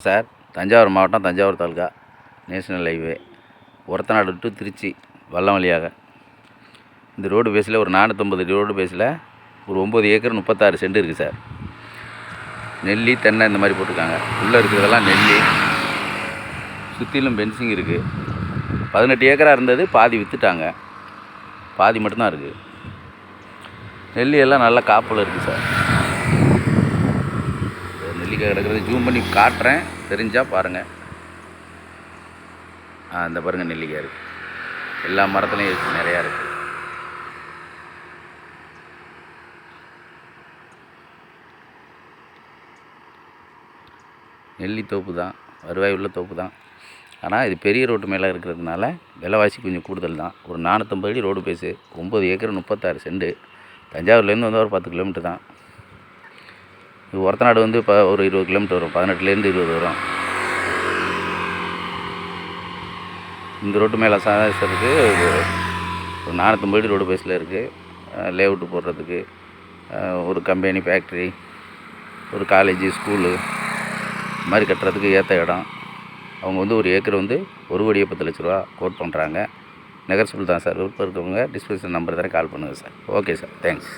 Sir, Thanjavur மாவட்டம், Thanjavur taluka, national highway, Orathanadu to Tiruchi Vallam வழியாக. இந்த ரோடு பேஸில் ஒரு 450 ரோடு பேஸில் ஒரு 9 ஏக்கர் 36 சென்ட் இருக்குது சார். நெல்லி, தென்னை இந்த மாதிரி போட்டிருக்காங்க. உள்ளே இருக்கிறதெல்லாம் நெல்லி, சுற்றிலும் பென்சிங் இருக்குது. 18 ஏக்கராக இருந்தது, பாதி விற்றுட்டாங்க, பாதி மட்டும்தான் இருக்குது. நெல்லி எல்லாம் நல்லா காப்பில் இருக்குது சார். நெல்லிக்காய் கிடக்கிறது ஜூம் பண்ணி காட்டுறேன், தெரிஞ்சால் பாருங்கள். இந்த பாருங்கள், நெல்லிக்காய் இருக்குது. எல்லா மரத்துலையும் இருக்குது, நிறையா இருக்குது. நெல்லி தோப்பு தான், வருவாய் உள்ள தோப்பு தான். ஆனால் இது பெரிய ரோட்டு மேலே இருக்கிறதுனால விலைவாசி கொஞ்சம் கூடுதல் தான். ஒரு 450 அடி ரோடு பேஸு, 9 ஏக்கர் 36 சென்ட். தஞ்சாவூர்லேருந்து வந்து ஒரு 10 கிலோமீட்டர் தான். இது ஒரத்தநாடு வந்து இப்போ ஒரு 20 கிலோமீட்டர் வரும், 18லேருந்து 20 வரும். இந்த ரோட்டு மேலே இருக்குது. ஒரு 450 அடி ரோடு பேஸில் இருக்குது. லேஅவுட்டு போடுறதுக்கு, ஒரு கம்பெனி, ஃபேக்ட்ரி, ஒரு காலேஜு, ஸ்கூலு இது மாதிரி கட்டுறதுக்கு ஏற்ற இடம். அவங்க வந்து ஒரு ஏக்கர் வந்து 1,10,00,000 கோட் பண்ணுறாங்க. நெகர்சிபிள் தான் சார். விருப்பம் இருக்கவங்க டிஸ்கிரிப்ஷன் நம்பர் தரேன், கால் பண்ணுங்கள் சார். Okay sir, thanks.